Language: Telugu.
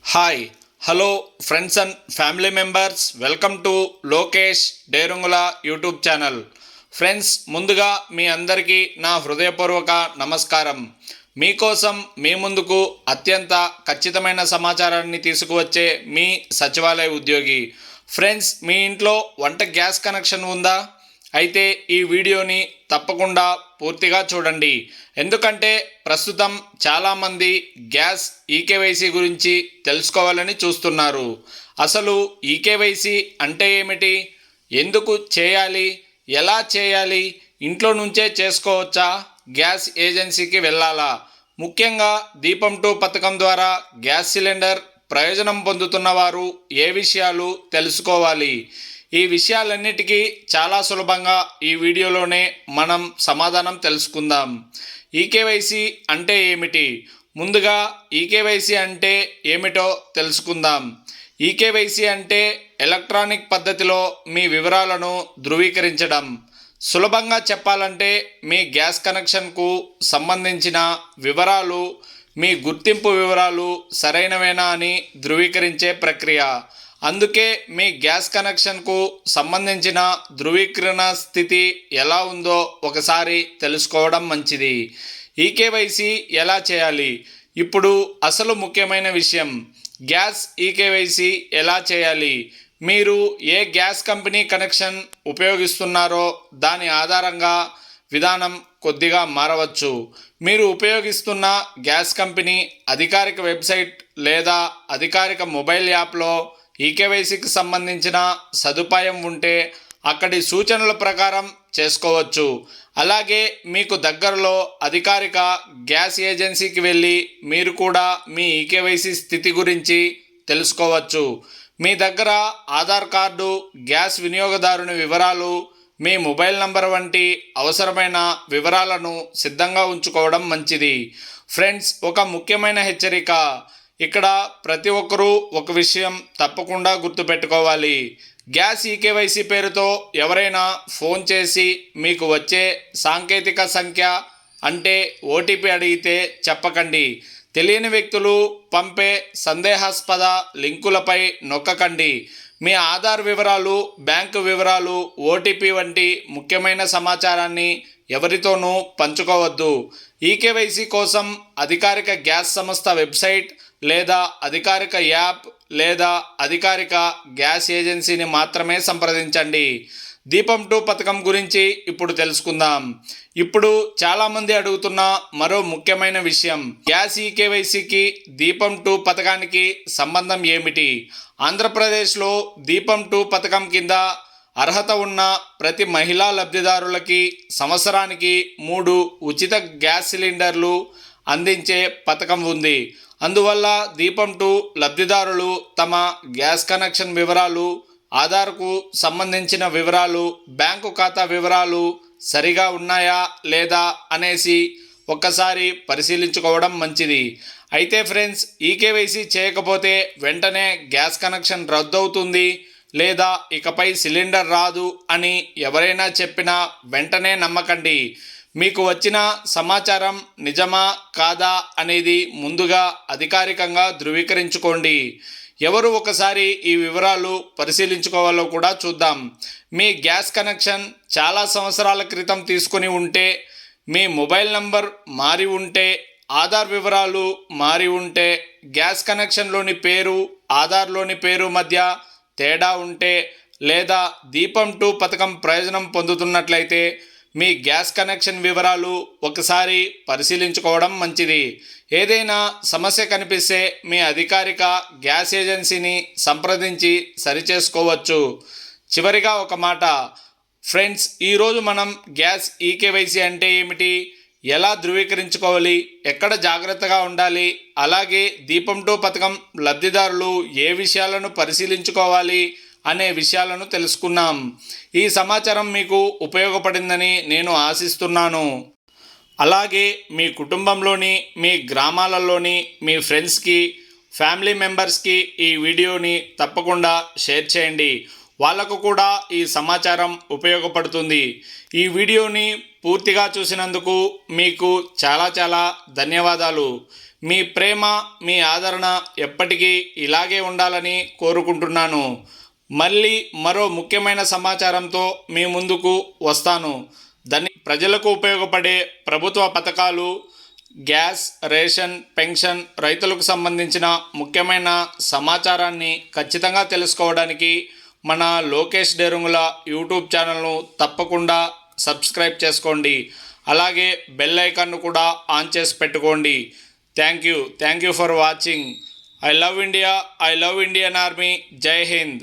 Hi hello friends and family members, welcome to Lokesh డేరుంగుల YouTube channel. Friends, ముందుగా మీ అందరికీ నా హృదయపూర్వక నమస్కారం. మీకోసం మీ ముందుకు అత్యంత ఖచ్చితమైన సమాచారాన్ని తీసుకువచ్చే మీ సచివాలయ ఉద్యోగి. ఫ్రెండ్స్, మీ ఇంట్లో వంట గ్యాస్ కనెక్షన్ ఉందా? అయితే ఈ వీడియోని తప్పకుండా పూర్తిగా చూడండి. ఎందుకంటే ప్రస్తుతం చాలామంది గ్యాస్ ఈకేవైసీ గురించి తెలుసుకోవాలని చూస్తున్నారు. అసలు ఈకేవైసీ అంటే ఏమిటి? ఎందుకు చేయాలి? ఎలా చేయాలి? ఇంట్లో నుంచే చేసుకోవచ్చా? గ్యాస్ ఏజెన్సీకి వెళ్ళాలా? ముఖ్యంగా దీపం 2 పథకం ద్వారా గ్యాస్ సిలిండర్ ప్రయోజనం పొందుతున్న వారు ఏ విషయాలు తెలుసుకోవాలి? ఈ విషయాలన్నిటికీ చాలా సులభంగా ఈ వీడియోలోనే మనం సమాధానం తెలుసుకుందాం. ఈకేవైసీ అంటే ఏమిటి? ముందుగా ఈకేవైసీ అంటే ఏమిటో తెలుసుకుందాం. ఈకేవైసీ అంటే ఎలక్ట్రానిక్ పద్ధతిలో మీ వివరాలను ధృవీకరించడం. సులభంగా చెప్పాలంటే మీ గ్యాస్ కనెక్షన్కు సంబంధించిన వివరాలు, మీ గుర్తింపు వివరాలు సరైనవేనా అని ధృవీకరించే ప్రక్రియ. అందుకే మీ గ్యాస్ కనెక్షన్కు సంబంధించిన ధృవీకరణ స్థితి ఎలా ఉందో ఒకసారి తెలుసుకోవడం మంచిది. ఈకేవైసీ ఎలా చేయాలి? ఇప్పుడు అసలు ముఖ్యమైన విషయం, గ్యాస్ ఈకేవైసీ ఎలా చేయాలి? మీరు ఏ గ్యాస్ కంపెనీ కనెక్షన్ ఉపయోగిస్తున్నారో దాని ఆధారంగా విధానం కొద్దిగా మారవచ్చు. మీరు ఉపయోగిస్తున్న గ్యాస్ కంపెనీ అధికారిక వెబ్సైట్ లేదా అధికారిక మొబైల్ యాప్లో ఈకేవైసీకి సంబంధించిన సదుపాయం ఉంటే అక్కడి సూచనల ప్రకారం చేసుకోవచ్చు. అలాగే మీకు దగ్గరలో అధికారిక గ్యాస్ ఏజెన్సీకి వెళ్ళి మీరు కూడా మీ ఈకేవైసీ స్థితి గురించి తెలుసుకోవచ్చు. మీ దగ్గర ఆధార్ కార్డు, గ్యాస్ వినియోగదారుని వివరాలు, మీ మొబైల్ నంబర్ వంటి అవసరమైన వివరాలను సిద్ధంగా ఉంచుకోవడం మంచిది. ఫ్రెండ్స్, ఒక ముఖ్యమైన హెచ్చరిక. ఇక్కడ ప్రతి ఒక్కరూ ఒక విషయం తప్పకుండా గుర్తుపెట్టుకోవాలి. గ్యాస్ ఈకేవైసీ పేరుతో ఎవరైనా ఫోన్ చేసి మీకు వచ్చే సాంకేతిక సంఖ్య అంటే ఓటీపీ అడిగితే చెప్పకండి. తెలియని వ్యక్తులు పంపే సందేహాస్పద లింకులపై నొక్కకండి. మీ ఆధార్ వివరాలు, బ్యాంకు వివరాలు, ఓటీపీ వంటి ముఖ్యమైన సమాచారాన్ని ఎవరితోనూ పంచుకోవద్దు. ఈకేవైసీ కోసం అధికారిక గ్యాస్ సంస్థ వెబ్సైట్ లేదా అధికారిక యాప్ లేదా అధికారిక గ్యాస్ ఏజెన్సీని మాత్రమే సంప్రదించండి. దీపం 2 పథకం గురించి ఇప్పుడు తెలుసుకుందాం. ఇప్పుడు చాలామంది అడుగుతున్న మరో ముఖ్యమైన విషయం, గ్యాస్ ఈకేవైసీకి దీపం 2 పథకానికి సంబంధం ఏమిటి? ఆంధ్రప్రదేశ్లో దీపం 2 పథకం కింద అర్హత ఉన్న ప్రతి మహిళా లబ్ధిదారులకి సంవత్సరానికి 3 ఉచిత గ్యాస్ సిలిండర్లు అందించే పథకం ఉంది. అందువల్ల దీపం 2 లబ్ధిదారులు తమ గ్యాస్ కనెక్షన్ వివరాలు, ఆధార్కు సంబంధించిన వివరాలు, బ్యాంకు ఖాతా వివరాలు సరిగా ఉన్నాయా లేదా అనేసి ఒక్కసారి పరిశీలించుకోవడం మంచిది. అయితే ఫ్రెండ్స్, ఈకేవైసీ చేయకపోతే వెంటనే గ్యాస్ కనెక్షన్ రద్దవుతుంది లేదా ఇకపై సిలిండర్ రాదు అని ఎవరైనా చెప్పినా వెంటనే నమ్మకండి. మీకు వచ్చిన సమాచారం నిజమా కాదా అనేది ముందుగా అధికారికంగా ధృవీకరించుకోండి. ఎవరు ఒకసారి ఈ వివరాలు పరిశీలించుకోవాలో కూడా చూద్దాం. మీ గ్యాస్ కనెక్షన్ చాలా సంవత్సరాల క్రితం తీసుకుని ఉంటే, మీ మొబైల్ నంబర్ మారి ఉంటే, ఆధార్ వివరాలు మారి ఉంటే, గ్యాస్ కనెక్షన్లోని పేరు ఆధార్లోని పేరు మధ్య తేడా ఉంటే, లేదా దీపం 2 పథకం ప్రయోజనం పొందుతున్నట్లయితే మీ గ్యాస్ కనెక్షన్ వివరాలు ఒకసారి పరిశీలించుకోవడం మంచిది. ఏదైనా సమస్య కనిపిస్తే మీ అధికారిక గ్యాస్ ఏజెన్సీని సంప్రదించి సరిచేసుకోవచ్చు. చివరిగా ఒక మాట ఫ్రెండ్స్, ఈరోజు మనం గ్యాస్ ఈకేవైసీ అంటే ఏమిటి, ఎలా ధృవీకరించుకోవాలి, ఎక్కడ జాగ్రత్తగా ఉండాలి, అలాగే దీపం 2 పథకం లబ్ధిదారులు ఏ విషయాలను పరిశీలించుకోవాలి అనే విషయాలను తెలుసుకున్నాం. ఈ సమాచారం మీకు ఉపయోగపడిందని నేను ఆశిస్తున్నాను. అలాగే మీ కుటుంబంలోని, మీ గ్రామాలలోని మీ ఫ్రెండ్స్కి, ఫ్యామిలీ మెంబర్స్కి ఈ వీడియోని తప్పకుండా షేర్ చేయండి. వాళ్ళకు కూడా ఈ సమాచారం ఉపయోగపడుతుంది. ఈ వీడియోని పూర్తిగా చూసినందుకు మీకు చాలా ధన్యవాదాలు. మీ ప్రేమ, మీ ఆదరణ ఎప్పటికీ ఇలాగే ఉండాలని కోరుకుంటున్నాను. మళ్ళీ మరో ముఖ్యమైన సమాచారంతో మీ ముందుకు వస్తాను. ప్రజలకు ఉపయోగపడే ప్రభుత్వ పథకాలు, గ్యాస్, రేషన్, పెన్షన్, రైతులకు సంబంధించిన ముఖ్యమైన సమాచారాన్ని ఖచ్చితంగా తెలుసుకోవడానికి మన లోకేష్ డేరుంగుల యూట్యూబ్ ఛానల్ను తప్పకుండా సబ్స్క్రైబ్ చేసుకోండి. అలాగే బెల్ ఐకాన్ను కూడా ఆన్ చేసి పెట్టుకోండి. Thank you for watching. I love India, I love Indian army. జై హింద్.